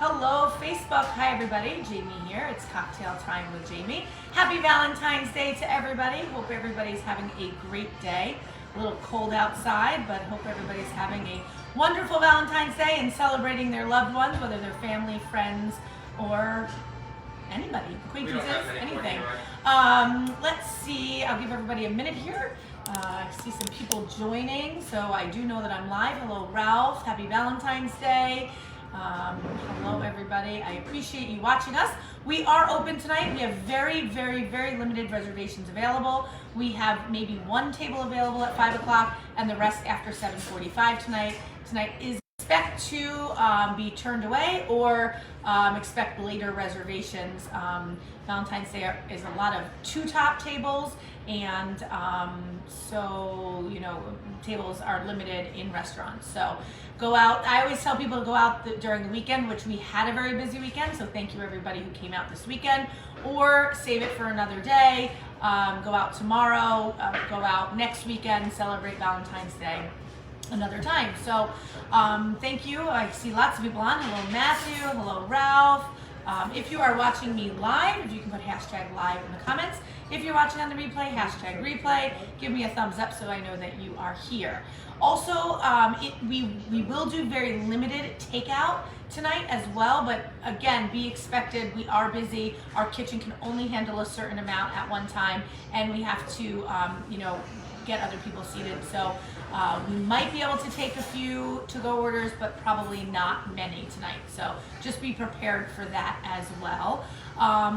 Hello, Facebook. Hi, everybody. Jamie here. It's Cocktail Time with Jamie. Happy Valentine's Day to everybody. Hope everybody's having a great day. A little cold outside, but hope everybody's having a wonderful Valentine's Day and celebrating their loved ones, whether they're family, friends, or anybody, acquaintances, anything. Let's see. I'll give everybody a minute here. I see some people joining, so I do know that I'm live. Hello, Ralph. Happy Valentine's Day. Hello, everybody. I appreciate you watching us. We are open tonight. We have very, very, very limited reservations available. We have maybe one table available at 5 o'clock and the rest after 7:45 tonight. Tonight is expect to be turned away or expect later reservations. Valentine's Day is a lot of two-top tables, and so, you know, tables are limited in restaurants. So go out. I always tell people to go out during the weekend, which we had a very busy weekend, so thank you everybody who came out this weekend, or save it for another day. Go out tomorrow, go out next weekend, celebrate Valentine's Day another time. So thank you. I see lots of people on. Hello, Matthew. Hello, Ralph. If you are watching me live, you can put hashtag live in the comments. If you're watching on the replay, hashtag replay. Give me a thumbs up so I know that you are here. Also, we will do very limited takeout tonight as well, but again, be expected. We are busy. Our kitchen can only handle a certain amount at one time, and we have to, you know, get other people seated. So we might be able to take a few to-go orders, but probably not many tonight. So just be prepared for that as well.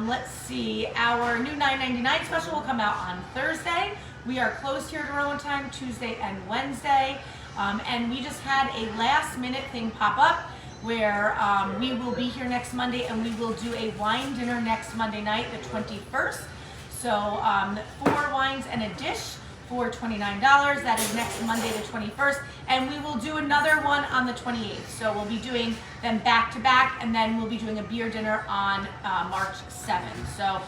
Let's see, our new $9.99 special will come out on Thursday. We are closed here at Aroma Time Tuesday and Wednesday. And we just had a last-minute thing pop up where we will be here next Monday, and we will do a wine dinner next Monday night, the 21st. So 4 wines and a dish for $29. That is next Monday the 21st, and we will do another one on the 28th. So we'll be doing them back to back, and then we'll be doing a beer dinner on March 7th. So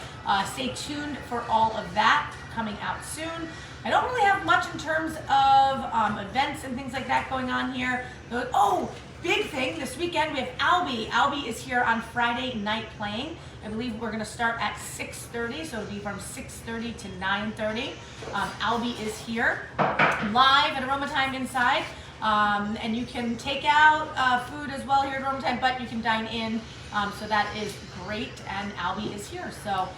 stay tuned for all of that coming out soon. I don't really have much in terms of events and things like that going on here. Oh, big thing this weekend, we have Albie. Albie is here on Friday night playing. I believe we're going to start at 6:30, so it'll be from 6:30 to 9:30. Albie is here live at Aroma Time inside, and you can take out food as well here at Aroma Time, but you can dine in, so that is great, and Albie is here. So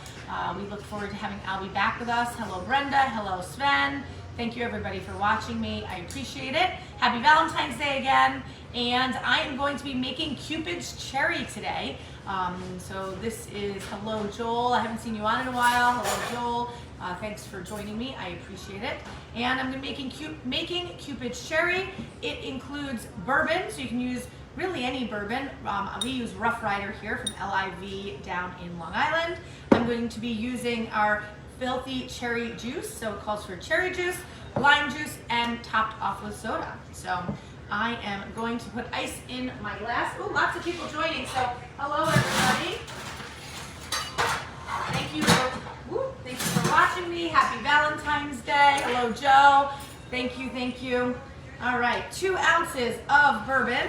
we look forward to having Albie back with us. Hello, Brenda. Hello, Sven. Thank you, everybody, for watching me. I appreciate it. Happy Valentine's Day again. And I am going to be making Cupid's cherry today. So this is, hello, Joel. I haven't seen you on in a while. Hello, Joel. Thanks for joining me. I appreciate it. And I'm going to be making Cupid's cherry. It includes bourbon, so you can use really any bourbon. We use Rough Rider here from LIV down in Long Island. I'm going to be using our filthy cherry juice. So it calls for cherry juice, lime juice, and topped off with soda. So I am going to put ice in my glass. Oh, lots of people joining. So hello, everybody. Thank you for watching me. Happy Valentine's Day. Hello, Joe. Thank you, thank you. All right, 2 ounces of bourbon.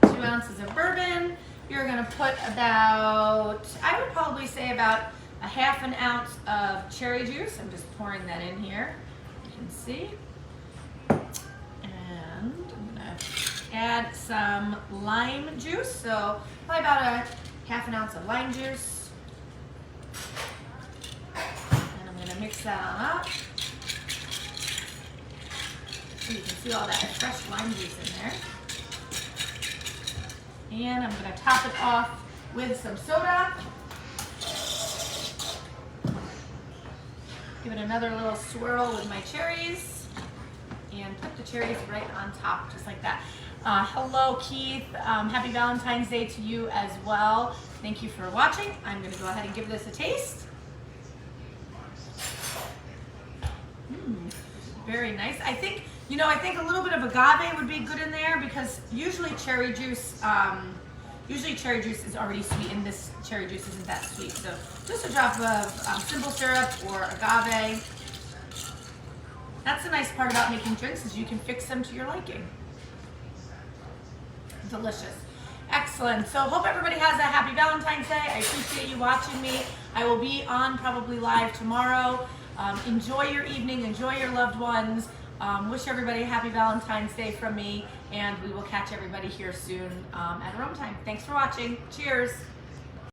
2 ounces of bourbon. You're gonna put about, I would probably say about a ½ an ounce of cherry juice. I'm just pouring that in here. You can see. And I'm gonna add some lime juice. So probably about a ½ an ounce of lime juice. And I'm gonna mix that on up. So you can see all that fresh lime juice in there. And I'm going to top it off with some soda. Give it another little swirl with my cherries. And put the cherries right on top, just like that. Hello, Keith. Happy Valentine's Day to you as well. Thank you for watching. I'm going to go ahead and give this a taste. Very nice. I think a little bit of agave would be good in there, because usually cherry juice is already sweet, and this cherry juice isn't that sweet. So just a drop of simple syrup or agave. That's the nice part about making drinks, is you can fix them to your liking. delicious. Excellent. So hope everybody has a happy Valentine's Day. I appreciate you watching me. I will be on probably live tomorrow. Enjoy your evening. Enjoy your loved ones. Wish everybody a happy Valentine's Day from me, and we will catch everybody here soon at Rome time. Thanks for watching. Cheers.